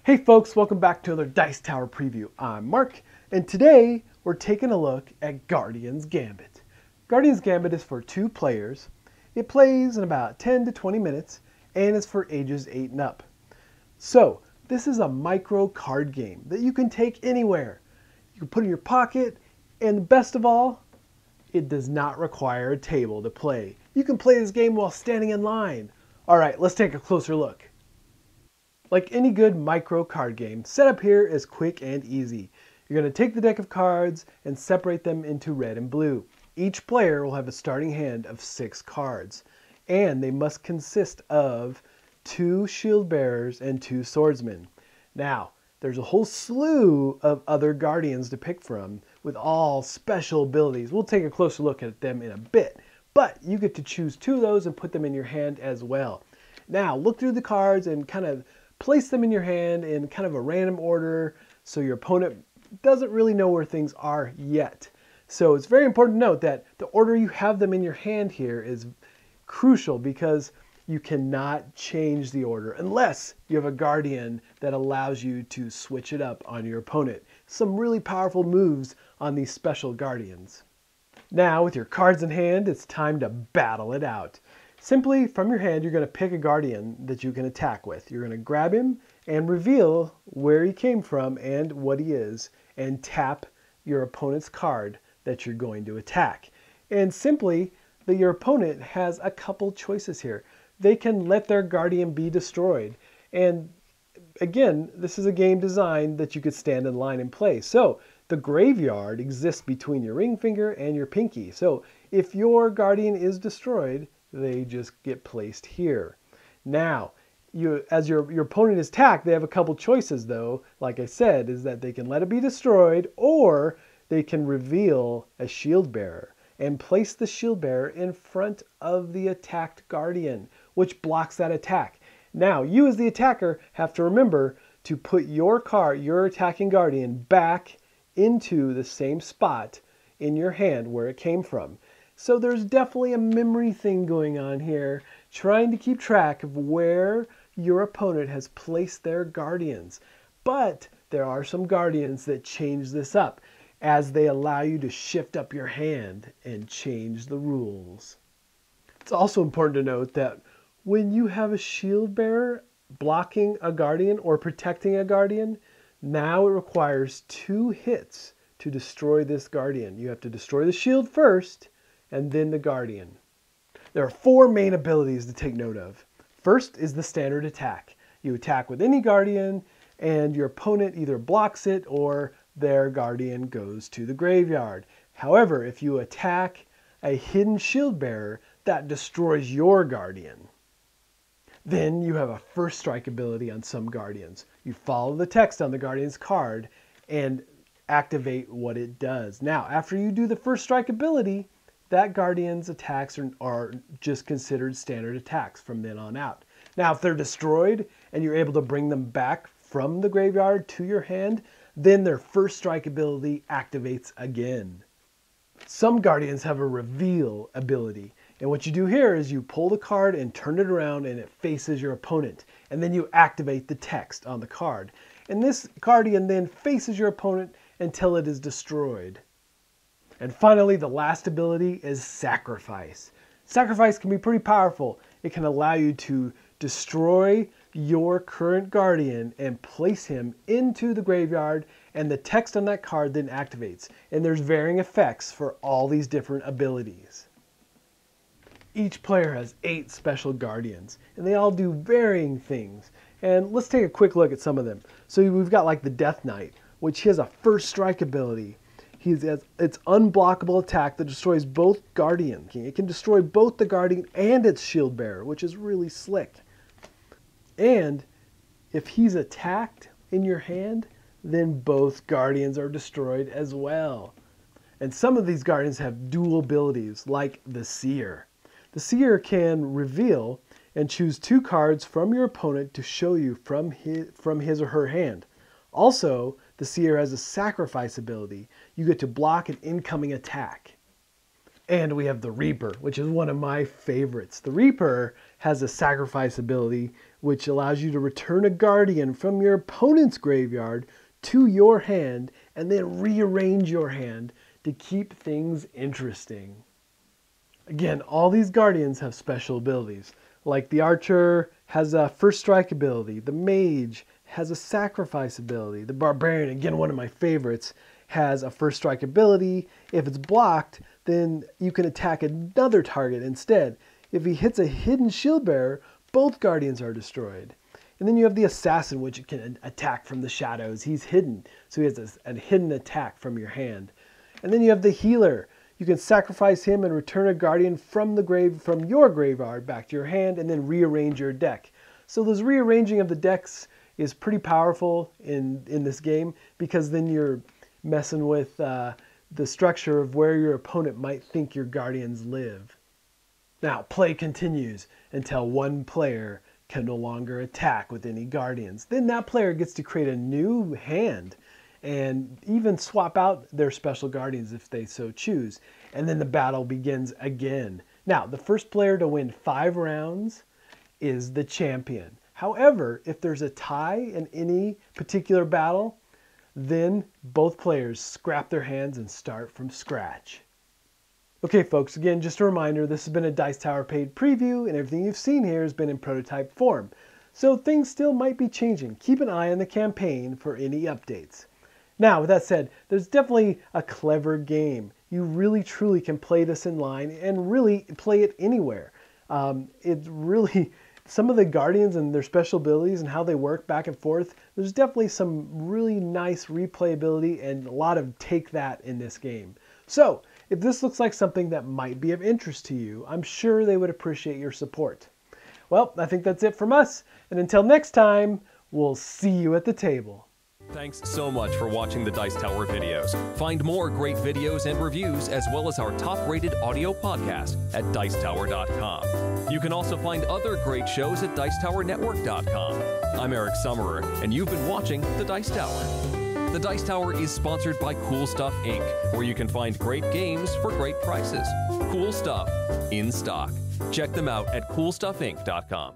Hey folks, welcome back to another Dice Tower preview. I'm Mark, and today we're taking a look at Guardian's Gambit. Guardian's Gambit is for 2 players. It plays in about 10 to 20 minutes, and is for ages 8 and up. So, this is a micro card game that you can take anywhere. You can put in your pocket, and best of all, it does not require a table to play. You can play this game while standing in line. Alright, let's take a closer look. Like any good micro card game, setup here is quick and easy. You're going to take the deck of cards and separate them into red and blue. Each player will have a starting hand of 6 cards, and they must consist of 2 shield bearers and 2 swordsmen. Now, there's a whole slew of other guardians to pick from with all special abilities. We'll take a closer look at them in a bit, but you get to choose 2 of those and put them in your hand as well. Now, look through the cards and kind of place them in your hand in kind of a random order so your opponent doesn't really know where things are yet. So it's very important to note that the order you have them in your hand here is crucial because you cannot change the order unless you have a guardian that allows you to switch it up on your opponent. Some really powerful moves on these special guardians. Now with your cards in hand, it's time to battle it out. Simply, from your hand, you're going to pick a guardian that you can attack with. You're going to grab him and reveal where he came from and what he is, and tap your opponent's card that you're going to attack. And simply, your opponent has a couple choices here. They can let their guardian be destroyed. And again, this is a game designed that you could stand in line and play. So the graveyard exists between your ring finger and your pinky. So if your guardian is destroyed, they just get placed here. Now, as your opponent is attacked, they have a couple choices though. Like I said, is that they can let it be destroyed, or they can reveal a shield bearer and place the shield bearer in front of the attacked guardian, which blocks that attack. Now, you as the attacker have to remember to put your attacking guardian back into the same spot in your hand where it came from. So there's definitely a memory thing going on here, trying to keep track of where your opponent has placed their guardians. But there are some guardians that change this up, as they allow you to shift up your hand and change the rules. It's also important to note that when you have a shield bearer blocking a guardian or protecting a guardian, now it requires 2 hits to destroy this guardian. You have to destroy the shield first, and then the guardian. There are 4 main abilities to take note of. First is the standard attack. You attack with any guardian, and your opponent either blocks it or their guardian goes to the graveyard. However, if you attack a hidden shield bearer, that destroys your guardian. Then you have a first strike ability on some guardians. You follow the text on the guardian's card and activate what it does. Now, after you do the first strike ability, that guardian's attacks are just considered standard attacks from then on out. Now, if they're destroyed and you're able to bring them back from the graveyard to your hand, then their first strike ability activates again. Some guardians have a reveal ability, and what you do here is you pull the card and turn it around and it faces your opponent, and then you activate the text on the card. And this guardian then faces your opponent until it is destroyed. And finally, the last ability is Sacrifice. Sacrifice can be pretty powerful. It can allow you to destroy your current guardian and place him into the graveyard, and the text on that card then activates. And there's varying effects for all these different abilities. Each player has 8 special guardians, and they all do varying things. And let's take a quick look at some of them. So we've got like the Death Knight, which has a first strike ability. It's unblockable attack that destroys both guardians. It can destroy both the guardian and its shield bearer, which is really slick. And if he's attacked in your hand, then both guardians are destroyed as well. And some of these guardians have dual abilities, like the Seer. The Seer can reveal and choose 2 cards from your opponent to show you from his or her hand. Also, the Seer has a Sacrifice ability. You get to block an incoming attack. And we have the Reaper, which is one of my favorites. The Reaper has a sacrifice ability, which allows you to return a guardian from your opponent's graveyard to your hand and then rearrange your hand to keep things interesting. Again, all these guardians have special abilities. Like the Archer has a first strike ability. The Mage has a sacrifice ability. The Barbarian, again, one of my favorites, has a first strike ability. If it's blocked, then you can attack another target instead. If he hits a hidden shield bearer, both guardians are destroyed. And then you have the Assassin, which can attack from the shadows. He's hidden, so he has a hidden attack from your hand. And then you have the Healer. You can sacrifice him and return a guardian from your graveyard back to your hand and then rearrange your deck. So this rearranging of the decks is pretty powerful in this game, because then you're messing with the structure of where your opponent might think your guardians live. Now, play continues until one player can no longer attack with any guardians. Then that player gets to create a new hand and even swap out their special guardians if they so choose. And then the battle begins again. Now, the first player to win 5 rounds is the champion. However, if there's a tie in any particular battle, then both players scrap their hands and start from scratch. Okay, folks, again, just a reminder, this has been a Dice Tower paid preview, and everything you've seen here has been in prototype form. So things still might be changing. Keep an eye on the campaign for any updates. Now, with that said, there's definitely a clever game. You really, truly can play this in line and really play it anywhere. Some of the guardians and their special abilities and how they work back and forth, there's definitely some really nice replayability and a lot of take that in this game. So, if this looks like something that might be of interest to you, I'm sure they would appreciate your support. Well, I think that's it from us, and until next time, we'll see you at the table. Thanks so much for watching the Dice Tower videos. Find more great videos and reviews, as well as our top-rated audio podcast at Dicetower.com. You can also find other great shows at Dicetowernetwork.com. I'm Eric Summerer, and you've been watching The Dice Tower. The Dice Tower is sponsored by Cool Stuff Inc., where you can find great games for great prices. Cool stuff in stock. Check them out at CoolStuffInc.com.